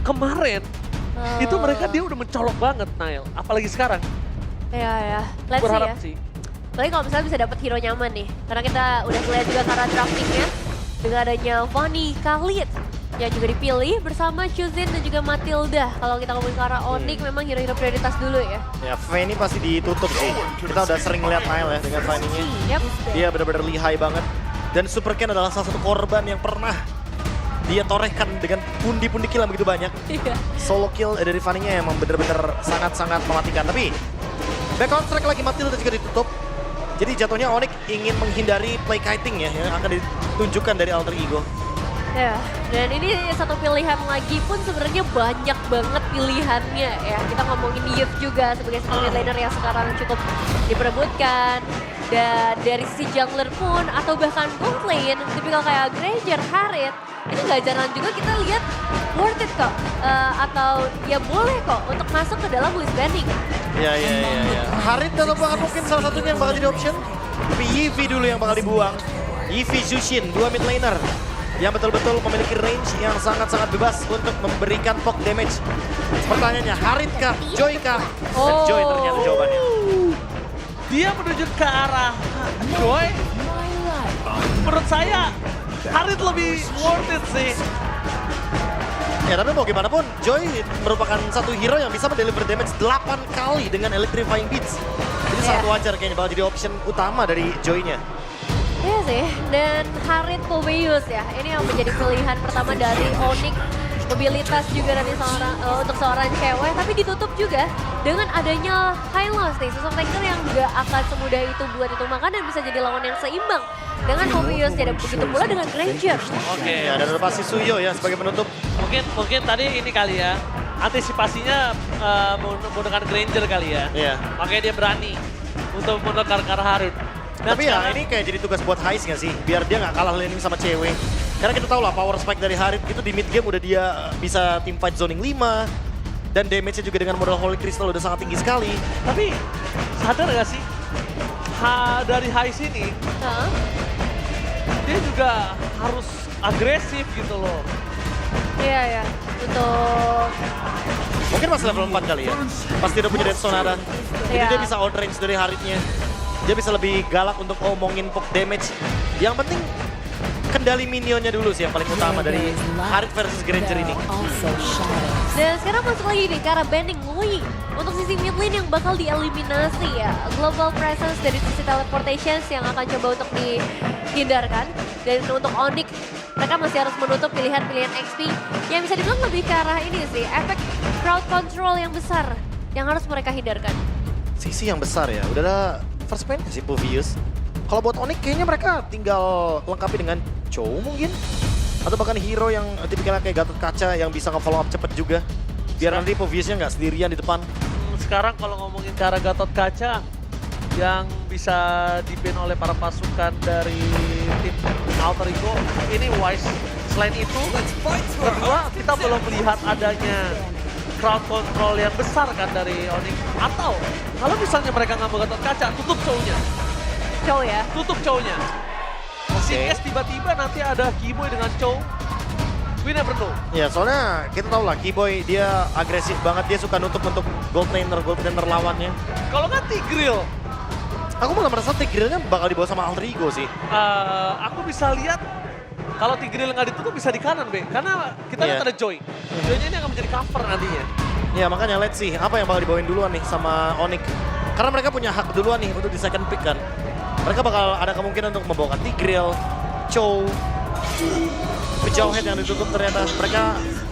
kemarin itu dia udah mencolok banget Nail. Apalagi sekarang. Ya. Let's Berharap see sih. ya. Apalagi kalau misalnya bisa dapat hero nyaman nih. Karena kita udah lihat juga cara draftingnya. Dengan adanya Fanny, Khalid yang juga dipilih bersama Chuzin dan juga Matilda. Kalau kita ngomongin ke arah Onyx memang hero-hero prioritas dulu ya. Ya, Fanny pasti ditutup sih. Kita udah sering lihat Nile ya dengan Fanny-nya. Yep. Dia benar-benar lihai banget. Dan Super Ken adalah salah satu korban yang pernah dia torehkan dengan pundi-pundi kill yang begitu banyak. Iya. Solo kill dari Fanny-nya emang benar-benar sangat-sangat mematikan. Tapi back on track lagi Matilda juga ditutup. Jadi jatuhnya Onyx ingin menghindari play kiting ya yang akan ditunjukkan dari Alter Ego. Ya, dan ini satu pilihan lagi pun sebenarnya banyak banget pilihannya ya. Kita ngomongin Yves juga sebagai seorang mid laner yang sekarang cukup diperebutkan. Dan dari sisi jungler pun atau bahkan gold lane, tipikal kayak Granger, Harith, itu gak jarang juga kita lihat worth it kok. Atau ya boleh kok untuk masuk ke dalam list banning. Iya. Harith tetap bakal mungkin salah satunya yang bakal jadi option. Tapi Yivi dulu yang bakal dibuang. Yivi Zushin, dua mid laner yang betul-betul memiliki range yang sangat-sangat bebas untuk memberikan poke damage. Pertanyaannya, Harith kah? Joy kah? Dan Joy ternyata jawabannya. Dia menuju ke arah Joy. Menurut saya Harith lebih worth it sih. Ya tapi mau gimana pun, Joy merupakan satu hero yang bisa mendeliver damage 8 kali dengan Electrifying Beats. Jadi sangat wajar kayaknya bakal jadi option utama dari Joy-nya. Iya sih, dan Harith Poveus ya, ini yang menjadi pilihan pertama dari Onyx. Mobilitas juga nanti untuk seorang cewek, tapi ditutup juga dengan adanya Hylos nih, sosok tanker yang juga akan semudah itu buat itu makan dan bisa jadi lawan yang seimbang dengan Poveus ya, dan begitu pula dengan Granger. Oke. Ya, dan ada pasti Suyo ya sebagai penutup. Mungkin tadi ini kali ya, antisipasinya menggunakan Granger kali ya. Iya. Makanya dia berani untuk menukar ke arah Harith. Dan Tapi ya sekarang- ini kayak jadi tugas buat Heist nggak sih? Biar dia nggak kalah laning sama cewek. Karena kita tahu lah power spike dari Harith itu di mid game udah dia bisa team fight zoning 5. Dan damage-nya juga dengan modal Holy Crystal udah sangat tinggi sekali. Tapi sadar gak sih, dari high sini Heeh. dia juga harus agresif gitu loh. Iya, untuk Mungkin pas level 4 kali ya. Pasti udah punya Death Sonara. Jadi Iya. dia bisa outrange dari Harith-nya. Dia bisa lebih galak untuk ngomongin poke damage. Yang penting kendali minionnya dulu sih yang paling utama dari Harith versus Granger ini. Dan sekarang masuk lagi nih ke arah banding Lui. Untuk sisi mid lane yang bakal dieliminasi ya. Global presence dari sisi teleportations yang akan coba untuk dihindarkan. Dan untuk Onyx, mereka masih harus menutup pilihan-pilihan XP yang bisa dibilang lebih ke arah ini sih. Efek crowd control yang besar yang harus mereka hindarkan. Sisi yang besar ya, udah ada first man sih Poveus. Kalau buat Onyx kayaknya mereka tinggal lengkapi dengan Chow mungkin. Atau bahkan hero yang tipikalnya kayak Gatot Kaca yang bisa nge-follow up cepet juga. Biar nanti Poveusnya nggak sendirian di depan. Sekarang kalau ngomongin ke arah Gatot Kaca yang bisa di-ban oleh para pasukan dari tim Alter Ego, ini wise. Selain itu, kedua kita belum melihat adanya crowd control yang besar kan dari Onyx. Atau kalau misalnya mereka nggak mau Gatot Kaca, tutup show-nya. Chow ya. Tutup show-nya. Singes tiba-tiba nanti ada Keyboy dengan Chow. We never know. Ya soalnya kita tahu lah Keyboy dia agresif banget, dia suka nutup untuk gold laner lawannya. Kalau nggak Tigreal, Aku malah merasa Tigrealnya bakal dibawa sama Alter Ego sih. aku bisa lihat kalau Tigreal nggak ditutup bisa di kanan, Be. Karena kita lihat ada Joy. Joy-nya ini akan menjadi cover nantinya. Ya makanya let's see apa yang bakal dibawain duluan nih sama Onyx. Karena mereka punya hak duluan nih untuk di second pick kan. Mereka bakal ada kemungkinan untuk membawakan Tigreal, Chow, Jawhead yang ditutup ternyata. Mereka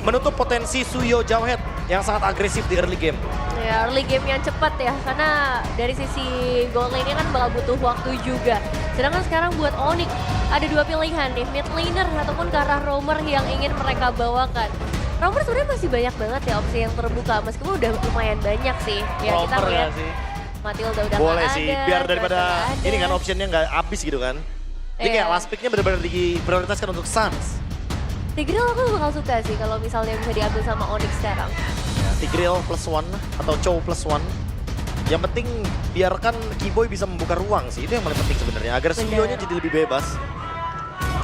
menutup potensi Suyo Jawhead yang sangat agresif di early game. Ya, early game yang cepat ya, karena dari sisi gold lane-nya kan bakal butuh waktu juga. Sedangkan sekarang buat Onyx ada dua pilihan nih, mid laner ataupun ke arah roamer yang ingin mereka bawakan. Roamer sebenarnya masih banyak banget ya opsi yang terbuka, meskipun udah lumayan banyak sih. Ya kita Roamer lihat ya sih. Matilda udah Boleh nggak sih, ada, biar Thresh daripada nggak ada. ini kan optionnya nggak habis gitu kan. Jadi kayak Iya. last picknya benar-benar diprioritaskan untuk Suns. Tigreal aku bakal suka sih kalau misalnya bisa diambil sama Onyx sekarang. Tigreal +1 atau Chow +1. Yang penting biarkan Keyboy bisa membuka ruang sih, itu yang paling penting sebenarnya. Agar Bener. Suyo-nya jadi lebih bebas.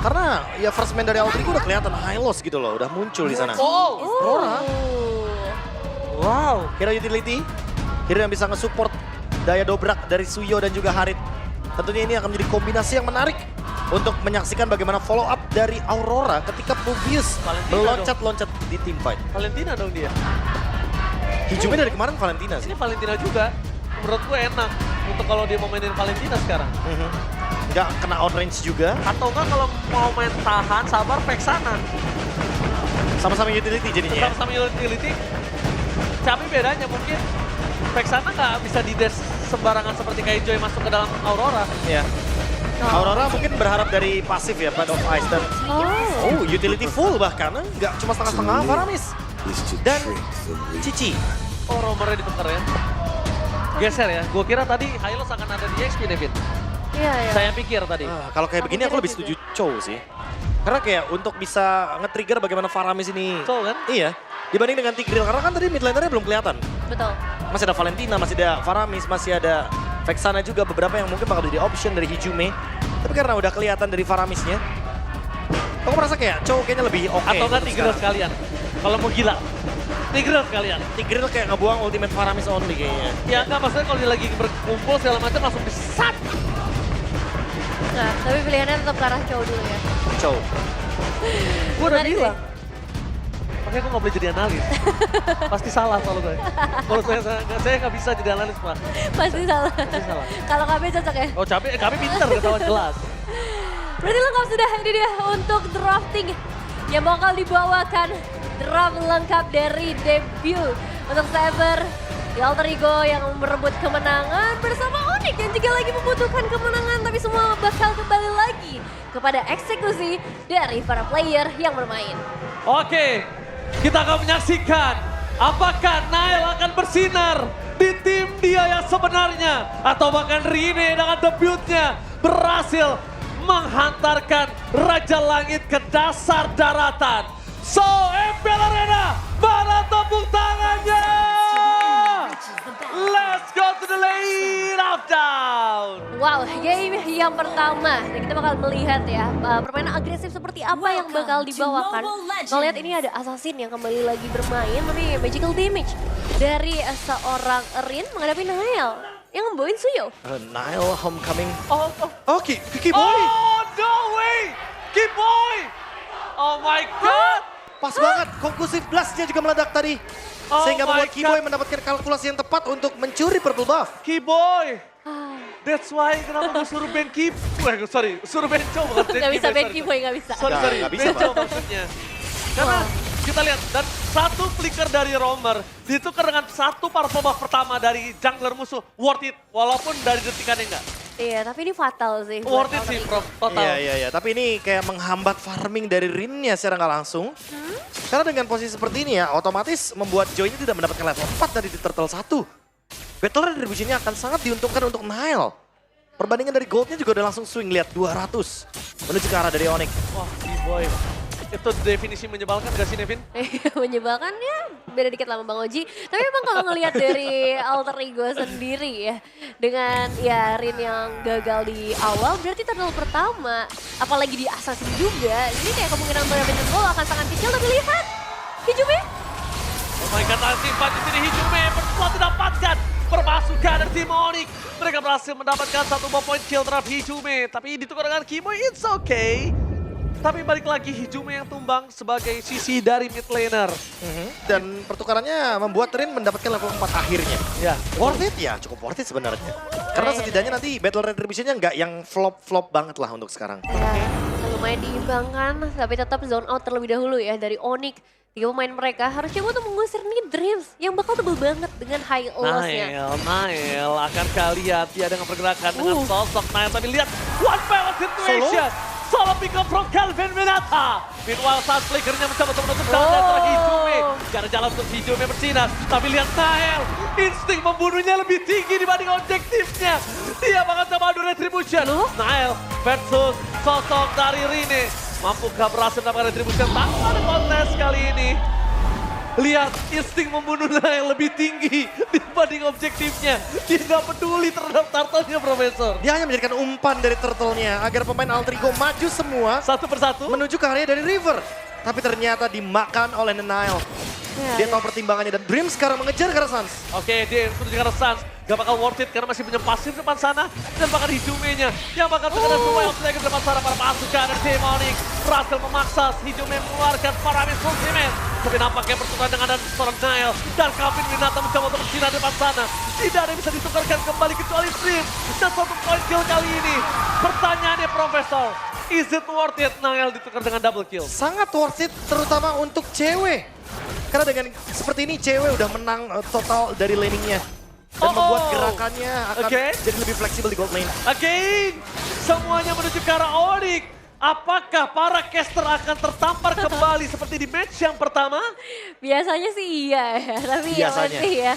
Karena ya first man dari Alter Ego udah kelihatan Hylos gitu loh, udah muncul di sana. Oh, Rora. Wow. Hero utility, hero yang bisa nge-support daya dobrak dari Suyo dan juga Harit. Tentunya ini akan menjadi kombinasi yang menarik untuk menyaksikan bagaimana follow up dari Aurora ketika Mobius Valentina meloncat-loncat di team fight. Valentina dong dia. Hijaunya dari kemarin Valentina sih. Ini Valentina juga. Menurut gue enak untuk kalau dia mau mainin Valentina sekarang. Nggak kena on range juga. Atau enggak kalau mau main tahan, sabar, Vexana. Sama-sama utility jadinya ya. Sama-sama utility. Tapi bedanya mungkin Vexana nggak bisa di-dash sembarangan seperti Killjoy masuk ke dalam Aurora. Iya. Aurora mungkin berharap dari pasif ya, Path of Ice dan utility full bahkan, nggak cuma setengah-setengah Faramis. Dan Cici. Oh, romernya ditukar ya. Geser ya. Gue kira tadi Hylos akan ada di XP, Devin. Iya, iya. Saya pikir tadi. Kalau kayak begini aku lebih setuju Chow sih. Karena kayak untuk bisa nge-trigger bagaimana Faramis ini. Chow kan? Iya. Dibanding dengan Tigreal, karena kan tadi mid lanernya belum kelihatan. Betul. Masih ada Valentina, masih ada Faramis, masih ada Vexana juga beberapa yang mungkin bakal jadi option dari Hijume. Tapi karena udah kelihatan dari Faramisnya, aku merasa kayak Chow kayaknya lebih oke. Atau enggak Tigreal sekalian. Kalau mau gila. Tigreal sekalian. Tigreal kayak ngebuang ultimate Faramis only kayaknya. Ya enggak, maksudnya kalau dia lagi berkumpul segala macam langsung disat. Nah, tapi pilihannya tetap ke arah Chow dulu ya. Chow. Gue udah Menarik bilang. Makanya gue gak boleh jadi analis. Pasti salah kalau gue. Kalau saya gak bisa jadi analis, Pak. Pasti salah. Pasti salah. Kalau KB cocok ya? Oh, kami pintar ketahuan jelas. Berarti lengkap sudah, ini dia untuk drafting yang bakal dibawakan. Draft lengkap dari debut untuk Saber di Alter Ego yang merebut kemenangan bersama Onyx yang juga lagi membutuhkan kemenangan, tapi semua bakal kembali lagi kepada eksekusi dari para player yang bermain. Oke, kita akan menyaksikan apakah Nael akan bersinar di tim dia yang sebenarnya atau bahkan Rine dengan debutnya berhasil menghantarkan Raja Langit ke dasar daratan. So, MPL Arena, mana tepuk tangannya? Let's go to the lane of down. Wow, game yang pertama dan kita bakal melihat ya permainan agresif seperti apa yang bakal dibawakan. Kita lihat ini ada Assassin yang kembali lagi bermain, tapi magical damage dari seorang Rin menghadapi Nael yang membawain Suyo. Nile homecoming. Oh, Kiki Boy. Oh, no way! Kiboy! Oh my God! Pas banget, conclusive blast-nya juga meledak tadi. Oh Sehingga my membuat Kiboy God. mendapatkan kalkulasi yang tepat untuk mencuri purple buff. Kiboy! That's why kenapa gue suruh ban suruh ban Chow bukan Gak bisa ban sorry. Kiboy, gak bisa. Sorry, Nggak bisa, ban Chow Pak. maksudnya. Karena kita lihat, dan satu flicker dari Romer ditukar dengan satu purple buff pertama dari jungler musuh. Worth it, walaupun dari detikannya enggak. Iya, tapi ini fatal sih. buat Worth it Alter sih, Ego. Prof. Total. Iya. Tapi ini kayak menghambat farming dari Rin-nya secara nggak langsung. Karena dengan posisi seperti ini ya, otomatis membuat Joy-nya tidak mendapatkan level 4 dari di Turtle 1. Battle Retribution-nya akan sangat diuntungkan untuk Nile. Perbandingan dari gold-nya juga udah langsung swing, lihat 200. Menuju ke arah dari Onyx. Wah, Kiboy. Itu definisi menyebalkan gak sih, Nevin? Menyebalkan ya, beda dikit sama Bang Oji. Tapi memang kalau ngelihat dari Alter Ego sendiri ya, dengan ya Rin yang gagal di awal, berarti turtle pertama, apalagi di Assassin juga, ini kayak kemungkinan mendapatkan gol akan sangat kecil. Tapi lihat, Hijume. Oh my God, anti-fight di sini Hijume bersetelah didapatkan permasukan dari tim Onyx. Mereka berhasil mendapatkan satu point kill terhadap Hijume, tapi ditukar dengan Kiboy, it's okay. Tapi balik lagi Hijume yang tumbang sebagai sisi dari mid laner. Dan pertukarannya membuat Rin mendapatkan level 4 akhirnya. Ya, Worth it ya, cukup worth it sebenarnya. Karena setidaknya nanti Battle Retribution-nya nggak yang flop-flop banget lah untuk sekarang. Ya, lumayan diimbangkan, tapi tetap zone out terlebih dahulu ya dari Onyx. 3 pemain mereka harus coba untuk mengusir nih Dreams yang bakal tebel banget dengan high loss-nya. Nael akankah lihat dia dengan pergerakan dengan sosok Nael, tapi lihat one balance situation. Solo pick up from Calvin Minata. Meanwhile saat flickernya mencoba untuk menutup jalan antara Hijume. Gak ada jalan untuk Hijume bersinar. Tapi lihat Nael, insting membunuhnya lebih tinggi dibanding objektifnya. Dia bakal coba adu retribution. Nael versus sosok dari Rine. Mampukah berhasil mendapatkan retribution tanpa ada kontes kali ini. Lihat, insting membunuh Nael lebih tinggi dibanding objektifnya. Dia nggak peduli terhadap turtle-nya, Profesor. Dia hanya menjadikan umpan dari turtle-nya agar pemain Alter Ego maju semua Satu persatu. menuju ke area dari River. Tapi ternyata dimakan oleh Nile. Dia tahu pertimbangannya dan Dream sekarang mengejar ke arah Suns. Oke, dia menuju ke arah Suns. Gak bakal worth it karena masih punya pasif depan sana. Dan bahkan Hijumenya yang bakal terkena Wild Snake ke depan sana para pasukan dari tim Onyx. Berhasil memaksa Hijume mengeluarkan Paramis Ultimate. Tapi nampaknya pertukaran dengan ada seorang Nile. Dan Calvin Winata mencoba untuk bersinar depan sana. Tidak ada yang bisa ditukarkan kembali kecuali Dream. Dan 1 point kill kali ini. Pertanyaannya Profesor, is it worth it Nile ditukar dengan double kill? Sangat worth it terutama untuk cewek. Karena dengan seperti ini cewek udah menang total dari laningnya. Dan membuat gerakannya akan jadi lebih fleksibel di gold lane. Again, semuanya menuju ke arah Onyx. Apakah para caster akan tertampar kembali seperti di match yang pertama? Biasanya sih iya ya, tapi Biasanya. masih ya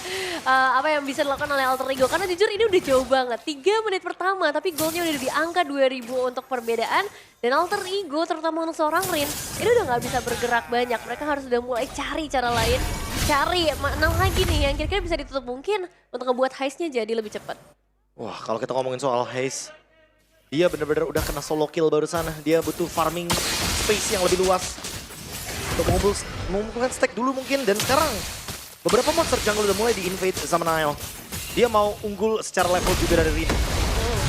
apa yang bisa dilakukan oleh Alter Ego. Karena jujur ini udah jauh banget, 3 menit pertama tapi goalnya udah di angka 2000 untuk perbedaan. Dan Alter Ego terutama untuk seorang Rin, ini udah gak bisa bergerak banyak. Mereka harus udah mulai cari cara lain, cari menang lagi nih yang kira-kira bisa ditutup mungkin untuk ngebuat heist-nya jadi lebih cepat. Wah, kalau kita ngomongin soal Haze, dia benar-benar udah kena solo kill baru sana. Dia butuh farming space yang lebih luas untuk mengumpulkan stack dulu mungkin. Dan sekarang beberapa monster jungle udah mulai di-invade sama Nile. Dia mau unggul secara level juga dari Rin.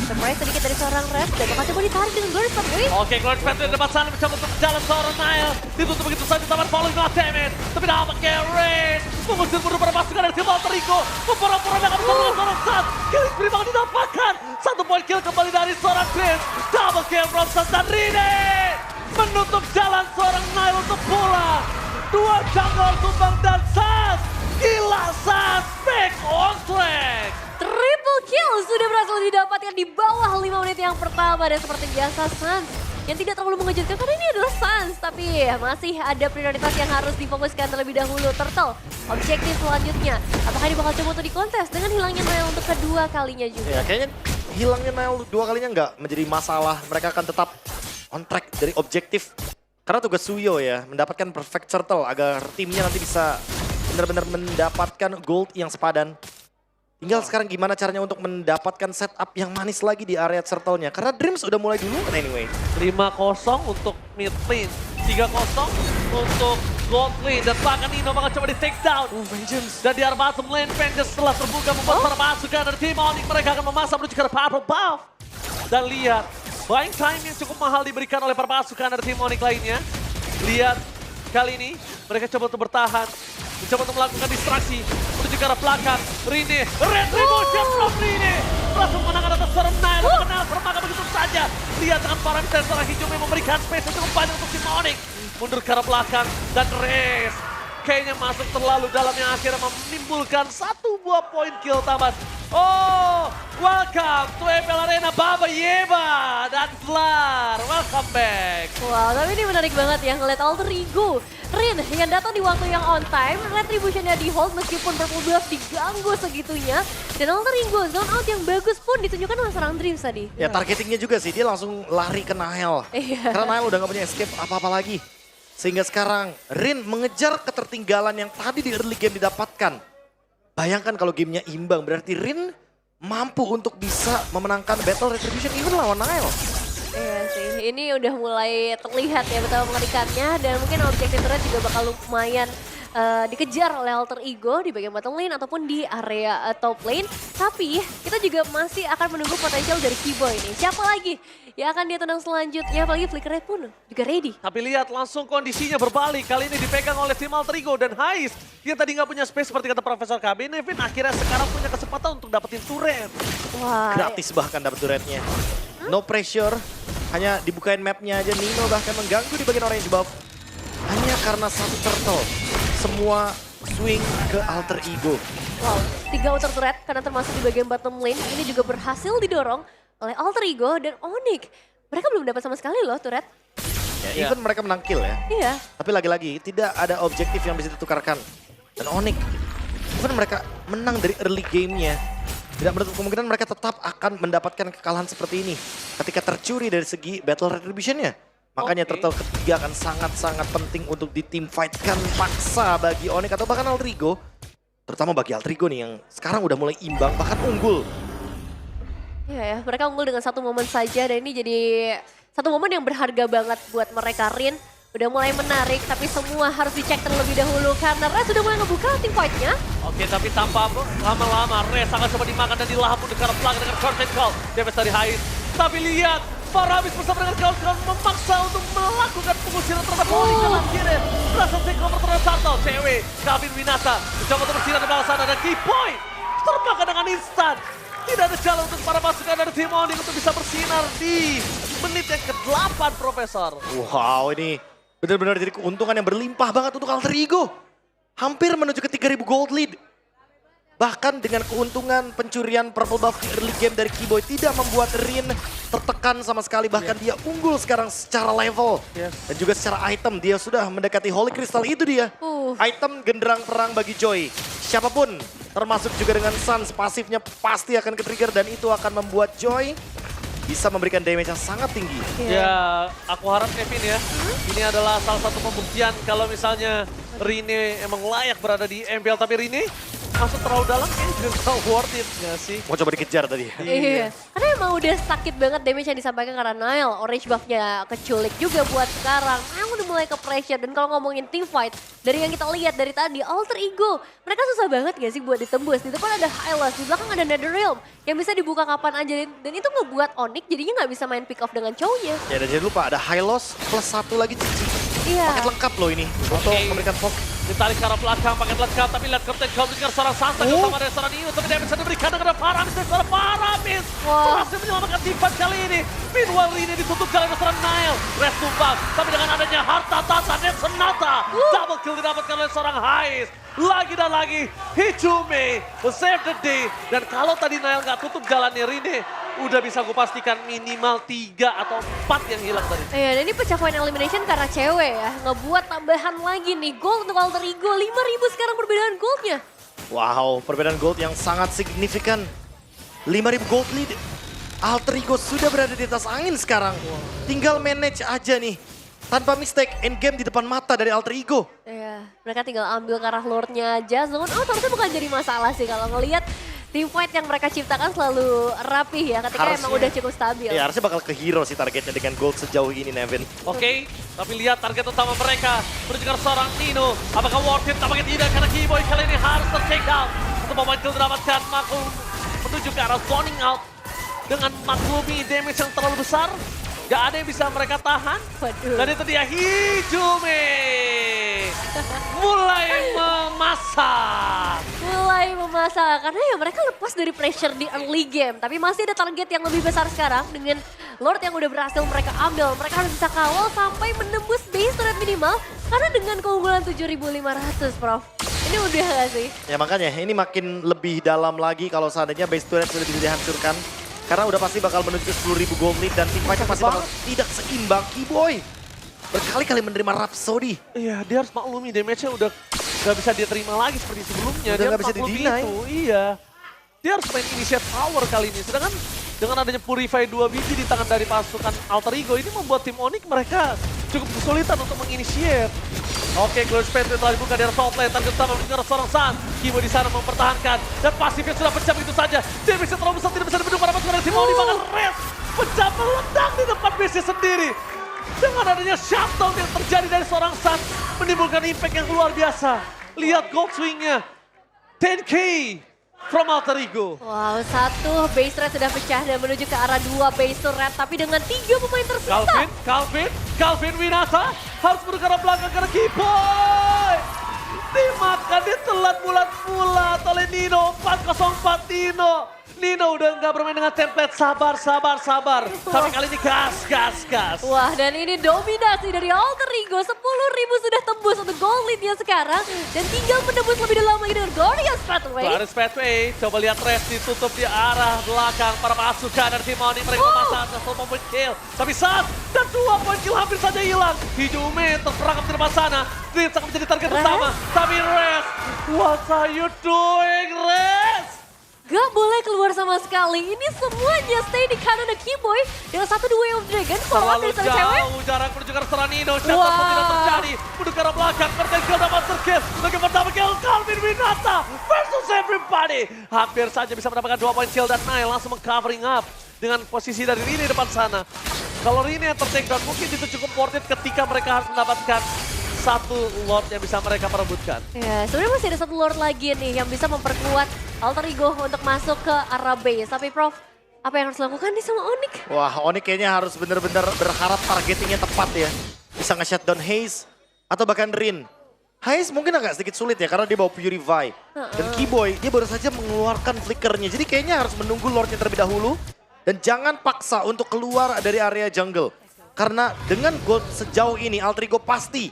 Surprise sedikit dari seorang Red dan bakal coba ditarik dengan Glorious Path. Oke, Glorious Path di depan sana mencoba untuk jalan seorang Nile. Ditutup begitu saja taman following not damage. Tapi nampaknya Rain mengusir mundur para pasukan dari tim Alter Ego. Memperang-perang dengan seorang Suns. Kill spree bakal didapatkan. 1 point kill kembali dari seorang Chris. Double kill from Suns dan Rine. Menutup jalan seorang Nile untuk pulang. 2 jungle tumbang dan Suns. Gila Suns, back on track. Triple kill sudah berhasil didapatkan di bawah 5 menit yang pertama. Dan seperti biasa Suns yang tidak terlalu mengejutkan karena ini adalah Suns. Tapi masih ada prioritas yang harus difokuskan terlebih dahulu. Turtle, objektif selanjutnya. Apakah dia bakal coba untuk dikontes dengan hilangnya Nile untuk kedua kalinya juga? Ya, kayaknya hilangnya Nile 2 kalinya nggak menjadi masalah. Mereka akan tetap on track dari objektif. Karena tugas Suyo ya, mendapatkan perfect turtle agar timnya nanti bisa benar-benar mendapatkan gold yang sepadan. Tinggal sekarang gimana caranya untuk mendapatkan setup yang manis lagi di area turtle-nya. Karena Dreams udah mulai dulu anyway. 5-0 untuk mid lane, 3-0 untuk gold lane, dan bahkan Nino bakal coba di take down. Vengeance. Dan di arah bottom lane, Vengeance setelah terbuka membuat para pasukan dari tim Onyx, mereka akan memasang menuju ke arah purple buff. Dan lihat, buying time yang cukup mahal diberikan oleh para pasukan dari tim Onyx lainnya. Lihat, kali ini mereka coba untuk bertahan, mencoba untuk melakukan distraksi menuju ke arah belakang. Rine, retribution from Rine. Langsung menangkan atas seorang Nile, mengenal permaka begitu saja. Lihat dengan para misalnya seorang hijau yang memberikan space yang cukup banyak untuk tim Onyx. Mundur ke arah belakang dan race. Kayaknya masuk terlalu dalam yang akhirnya menimbulkan 1 buah point kill tambahan. Oh, welcome to EPL Arena Baba Yeba dan Zlar. Welcome back. Wow, tapi ini menarik banget ya ngeliat Alter Ego. Rin yang datang di waktu yang on time, retributionnya di hold meskipun Purple Buff diganggu segitunya. Dan Alter Ego zone out yang bagus pun ditunjukkan oleh seorang Dreams tadi. Ya targetingnya juga sih, dia langsung lari ke Nile. Iya. Karena Nile udah gak punya escape apa-apa lagi. Sehingga sekarang Rin mengejar ketertinggalan yang tadi di early game didapatkan. Bayangkan kalau gamenya imbang, berarti Rin mampu untuk bisa memenangkan battle retribution even lawan Nile. Iya sih, ini udah mulai terlihat ya betapa mengerikannya. Dan mungkin objektif turret juga bakal lumayan dikejar oleh Alter Ego di bagian bottom lane ataupun di area top lane. Tapi kita juga masih akan menunggu potensial dari Kiboy ini. Siapa lagi yang akan dia tendang selanjutnya? Apalagi Flicker pun juga ready. Tapi lihat langsung kondisinya berbalik. Kali ini dipegang oleh tim Alter Ego dan Hais. Dia tadi nggak punya space seperti kata Profesor KB. Nevin akhirnya sekarang punya kesempatan untuk dapetin turret. Wah, Gratis bahkan dapat turretnya. No pressure, hanya dibukain mapnya aja. Nino bahkan mengganggu di bagian orange buff. Hanya karena satu turtle. Semua swing ke Alter Ego. wow, 3 outer turret karena termasuk di bagian bottom lane. Ini juga berhasil didorong oleh Alter Ego dan Onyx. Mereka belum dapat sama sekali loh turret. Ya, even mereka menang kill ya. Iya. Tapi lagi-lagi tidak ada objektif yang bisa ditukarkan. Dan Onyx, even mereka menang dari early game-nya, tidak menutup kemungkinan mereka tetap akan mendapatkan kekalahan seperti ini. Ketika tercuri dari segi battle retribution-nya. Makanya turtle ketiga akan sangat-sangat penting untuk di team fight-kan paksa bagi Onyx atau bahkan Alter Ego. Terutama bagi Alter Ego nih yang sekarang udah mulai imbang, bahkan unggul. Iya ya, mereka unggul dengan 1 momen saja dan ini jadi 1 momen yang berharga banget buat mereka. Rin udah mulai menarik, tapi semua harus dicek terlebih dahulu karena Red sudah mulai ngebuka team fight-nya. Oke, tapi tanpa lama-lama Rez akan coba dimakan dan dilahap pun dengan pelanggan dengan Curtain Call. Damage dari Hais. Tapi lihat, Faramis bersama dengan kawan-kawan memaksa untuk melakukan pengusiran terhadap Oli kanan kiri. Berhasil takeover terhadap Turtle. Cewek, Kevin Winata mencoba untuk bersinar di bawah sana dan key point termakan dengan instan. Tidak ada jalan untuk para pasukan dari tim Onyx untuk bisa bersinar di menit yang ke-8, Profesor. Wow, ini benar-benar jadi keuntungan yang berlimpah banget untuk Alter Ego. Hampir menuju ke 3.000 gold lead. Bahkan dengan keuntungan pencurian purple buff di early game dari Keyboy tidak membuat Rin tertekan sama sekali. Bahkan dia unggul sekarang secara level. Dan juga secara item dia sudah mendekati Holy Crystal, itu dia. Item genderang perang bagi Joy. Siapapun termasuk juga dengan Sans pasifnya pasti akan ke-trigger dan itu akan membuat Joy bisa memberikan damage yang sangat tinggi. Ya, aku harap Kevin ya, ini adalah salah satu pembuktian kalau misalnya Rine emang layak berada di MPL, tapi Rine masuk terlalu dalam kayaknya juga gak worth it gak sih? Mau coba dikejar tadi. Iya, karena emang udah sakit banget damage yang disampaikan karena Nile. Orange buff-nya keculik juga buat sekarang. Yang udah mulai ke pressure dan kalau ngomongin team fight, dari yang kita lihat dari tadi, Alter Ego, mereka susah banget gak sih buat ditembus. Di depan ada Hylos, di belakang ada Netherrealm yang bisa dibuka kapan aja. Dan itu ngebuat Onyx jadinya gak bisa main pick off dengan Chow-nya. Ya dan jangan lupa ada Hylos plus satu lagi Cici. Iya. Paket lengkap loh ini untuk memberikan fokus. Ditarik ke arah belakang, paket lengkap, tapi lihat Curtain Call dengan seorang Santa bersama dengan seorang Nino. Tapi dia bisa diberikan dengan Faramis dan seorang Faramis. Berhasil menyelamatkan timpan kali ini. Meanwhile ini ditutup kali oleh seorang Nile. Rest tumbang, tapi dengan adanya harta tata dan senata. Double kill didapatkan oleh seorang Hais. Lagi dan lagi, Hijume save the day. Dan kalau tadi Nile nggak tutup jalannya Rine, udah bisa gue pastikan minimal 3 atau 4 yang hilang tadi. Iya, dan ini pecah poin elimination karena cewek ya. Ngebuat tambahan lagi nih, gold untuk Alter Ego. 5.000 sekarang perbedaan goldnya. Wow, perbedaan gold yang sangat signifikan. 5.000 gold lead. Alter Ego sudah berada di atas angin sekarang. Tinggal manage aja nih. Tanpa mistake, endgame di depan mata dari Alter Ego. Iya, mereka tinggal ambil ke arah Lordnya aja. Zone out harusnya bukan jadi masalah sih kalau ngelihat team fight yang mereka ciptakan selalu rapi ya ketika emang udah cukup stabil. Ya harusnya bakal ke hero sih targetnya dengan gold sejauh ini, Nevin. Oke, tapi lihat target utama mereka menuju ke seorang Nino. Apakah worth it? Tampaknya tidak karena Keyboy kali ini harus ter-take down. Satu pemain kill didapatkan, Maklum menuju ke arah zoning out. Dengan maklumi damage yang terlalu besar, gak ada yang bisa mereka tahan. Waduh. Dan itu dia Hijume mulai memasak. Mulai memasak, karena ya mereka lepas dari pressure di early game. Tapi masih ada target yang lebih besar sekarang dengan Lord yang udah berhasil mereka ambil. Mereka harus bisa kawal sampai menembus base turret minimal. Karena dengan keunggulan 7.500, Prof. Ini udah gak sih? Ya makanya ini makin lebih dalam lagi kalau seandainya base turret sudah bisa dihancurkan. Karena udah pasti bakal menuju 10.000 gold lead dan tim fight-nya pasti bakal tidak seimbang. Keyboy berkali-kali menerima Rhapsody. Iya, dia harus maklumi damage-nya udah gak bisa dia terima lagi seperti sebelumnya. Udah Dia gak bisa maklumi di-deny. itu, iya. Dia harus main initiate power kali ini. Sedangkan dengan adanya Purify 2 biji di tangan dari pasukan Alter Ego, ini membuat tim Onyx mereka cukup kesulitan untuk menginitiate. Oke, Glorious Patriot telah dibuka dari top lane. Target utama mendengar seorang San. Kimo di sana mempertahankan. Dan pasifnya sudah pecah begitu saja. Damage-nya terlalu besar, tidak bisa dibendung para pasukan dari tim Onyx. Bahkan Rez pecah meledak di depan base-nya sendiri. Dengan adanya shutdown yang terjadi dari seorang San, menimbulkan impact yang luar biasa. Lihat gold swing-nya. 10K from Alter Ego. Wow, satu base turret sudah pecah dan menuju ke arah 2 base turret. Tapi dengan 3 pemain tersisa. Calvin Winata harus menuju ke arah belakang karena Keyboy. Dimakan, ditelan bulat-bulat oleh Nino. 404 Nino. Nino udah nggak bermain dengan template sabar. Tapi kali ini gas. Wah, dan ini dominasi dari Alter Ego. 10.000 sudah tembus untuk gold lead-nya sekarang. Dan tinggal menembus lebih dalam lagi dengan Glorious Pathway. Glorious Pathway, coba lihat Rez ditutup di arah belakang para pasukan dari tim Onyx. Mereka memasang satu point kill. Tapi saat dan 2 point kill hampir saja hilang. Hijume terperangkap di depan sana. Dreams akan menjadi target utama. Tapi Rez, what are you doing, Rez? Gak boleh keluar sama sekali. Ini semuanya stay di kanan Keyboy dengan 1 Way of Dragon. Follow up dari sana cewek. Jauh jarak menuju ke arah seorang Nino. Shutdown pun tidak terjadi. Menuju ke arah belakang. Curtain Call dapat terkill. Bagi pertama kill Calvin Winata versus everybody. Hampir saja bisa mendapatkan 2 point kill dan Nile langsung meng-covering up dengan posisi dari Rini depan sana. Kalau Rine yang ter-take down mungkin itu cukup worth it ketika mereka harus mendapatkan satu Lord yang bisa mereka perebutkan. Ya, sebenarnya masih ada satu Lord lagi nih yang bisa memperkuat Alter Ego untuk masuk ke arah base. Tapi Prof, apa yang harus dilakukan nih sama Onyx? Wah, Onyx kayaknya harus bener-bener berharap targetingnya tepat ya. Bisa nge-shutdown Haze atau bahkan Rin. Haze mungkin agak sedikit sulit ya karena dia bawa Purify. Dan Keyboy, dia baru saja mengeluarkan flickernya. Jadi kayaknya harus menunggu Lordnya terlebih dahulu. Dan jangan paksa untuk keluar dari area jungle. Karena dengan gold sejauh ini, Alter Ego pasti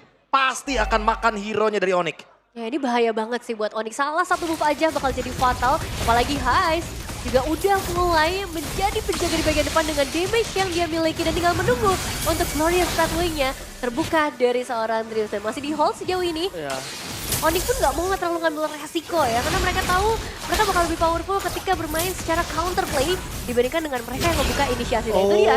akan makan hero-nya dari Onyx. Ya ini bahaya banget sih buat Onyx. Salah satu move aja bakal jadi fatal. Apalagi Haze juga udah mulai menjadi penjaga di bagian depan dengan damage yang dia miliki. Dan tinggal menunggu untuk Glorious Pathway-nya terbuka dari seorang Dreams. Dan masih di hold sejauh ini. Ya. Onyx pun nggak mau terlalu ngambil resiko ya. Karena mereka tahu mereka bakal lebih powerful ketika bermain secara counterplay dibandingkan dengan mereka yang membuka inisiasi. Nah, itu dia.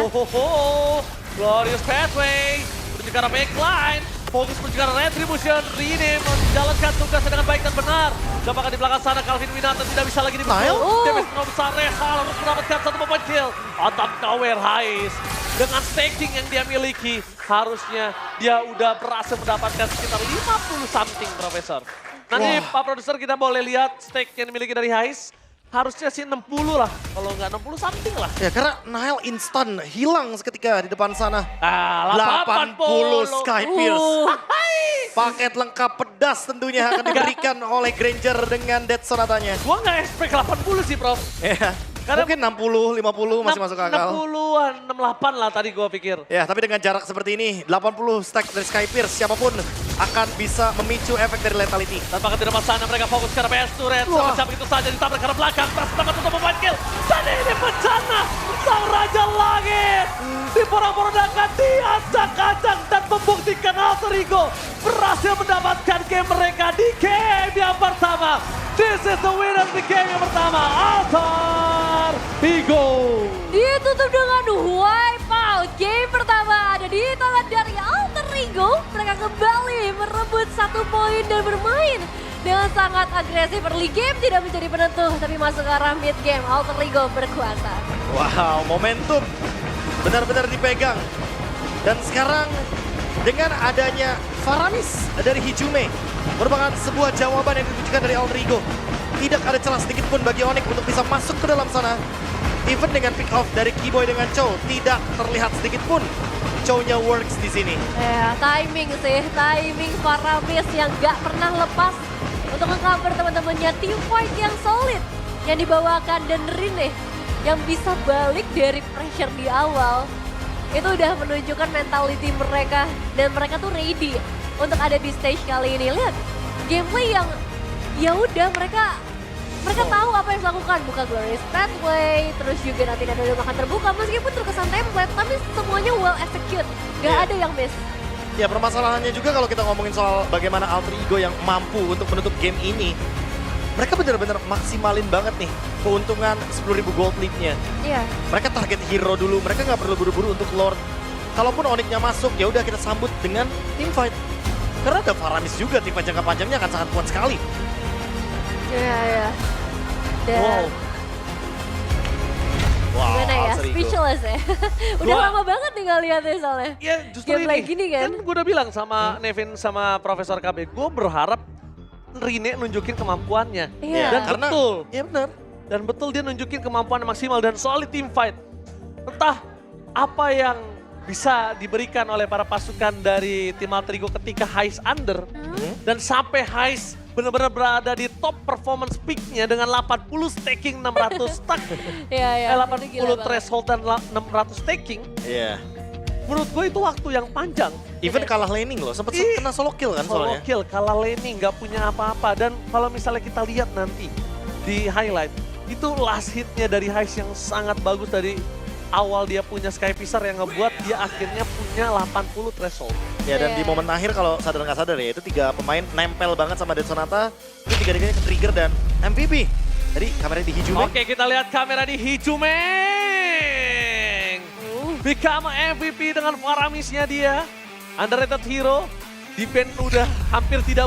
Glorious Pathway menuju ke arah backline. Fokus menuju ke arah Retribution. Rine menjalankan tugasnya dengan baik dan benar. Coba di belakang sana Calvin Winata tidak bisa lagi dibukul. Damage terlalu besar. Rehal harus mendapatkan satu point kill. On top tower Haze. Dengan staking yang dia miliki, harusnya dia udah berhasil mendapatkan sekitar 50 something, Profesor. Nanti Pak Produser kita boleh lihat stake yang dimiliki dari Haze. Harusnya sih 60 lah, kalau nggak 60 something lah. Ya karena Nile instan hilang seketika di depan sana. 80 Sky Pierce. Paket lengkap pedas tentunya akan diberikan oleh Granger dengan Death Sonatanya. Gua nggak expect 80 sih, Prof. Ya, Karena mungkin 60, 50 masih masuk akal. 60-an, 68 lah tadi gua pikir. Ya, tapi dengan jarak seperti ini, 80 stack dari Sky Pierce, siapapun akan bisa memicu efek dari Lethality. Tanpa ke depan sana mereka fokus ke arah PS Turret. Sama begitu saja ditabrak ke arah belakang. Terus dapat untuk point kill. Dan ini bencana. Sang Raja Langit. Diporak-porandakan, diacak-acak dan membuktikan Alter Ego berhasil mendapatkan game mereka di game yang pertama. This is the winner di game yang pertama. Alter Ego. Ditutup dengan wipe out. Game pertama ada di tangan dari Alter Ego. Mereka kembali merebut 1 poin dan bermain dengan sangat agresif. Early game tidak menjadi penentu, tapi masuk ke arah mid game. Alter Ego berkuasa. Wow, momentum benar-benar dipegang. Dan sekarang dengan adanya Faramis dari Hijume merupakan sebuah jawaban yang ditujukan dari Alter Ego. Tidak ada celah sedikit pun bagi Onyx untuk bisa masuk ke dalam sana. Even dengan pick off dari Keyboy dengan Chow, tidak terlihat sedikit pun Chow-nya works di sini. Ya, timing sih, timing Faramis yang gak pernah lepas untuk nge-cover teman-temannya. Team fight yang solid yang dibawakan dan Rine yang bisa balik dari pressure di awal. Itu udah menunjukkan mentality mereka dan mereka tuh ready untuk ada di stage kali ini. Lihat, gameplay yang ya udah mereka tahu apa yang dilakukan. Buka Glorious Pathway, terus juga nanti ada makan terbuka. Meskipun terkesan template, tapi semuanya well execute. Gak ada yang miss. Ya permasalahannya juga kalau kita ngomongin soal bagaimana Alter Ego yang mampu untuk menutup game ini. Mereka benar-benar maksimalin banget nih keuntungan 10.000 gold lead-nya. Iya. Mereka target hero dulu, mereka nggak perlu buru-buru untuk Lord. Kalaupun Onyx-nya masuk, ya udah kita sambut dengan team fight. Karena ada Faramis juga, tim jangka panjangnya akan sangat kuat sekali. Iya. Dan gimana ya, Alter Ego. speechless ya. Udah lama banget nih gak lihatnya soalnya. Ya justru Gameplay ini, gini kan. gue udah bilang sama Nevin sama Profesor KB, gue berharap Rine nunjukin kemampuannya. Iya. Dan Karena, betul. ya benar. Dan betul dia nunjukin kemampuan maksimal dan solid team fight. Entah apa yang bisa diberikan oleh para pasukan dari tim Alter Ego ketika Haze under. Dan sampai Haze benar-benar berada di top performance peak-nya dengan 80 staking 600 stack. Iya. 80 threshold dan 600 staking. Iya. Menurut gue itu waktu yang panjang. Even kalah laning loh, sempat kena solo kill kan Solo soalnya. kill, kalah laning, nggak punya apa-apa. Dan kalau misalnya kita lihat nanti di highlight, itu last hitnya dari Haze yang sangat bagus dari awal dia punya Sky Pisar yang ngebuat dia akhirnya punya 80 threshold. Ya dan Iya. di momen akhir kalau sadar nggak sadar ya, itu 3 pemain nempel banget sama Death Sonata. Itu 3-3-nya ke-trigger dan MVP. Jadi kamera di Hijume. Oke, kita lihat kamera di Hijumeng. Become MVP dengan Faramisnya dia. Underrated hero. Defense udah hampir tidak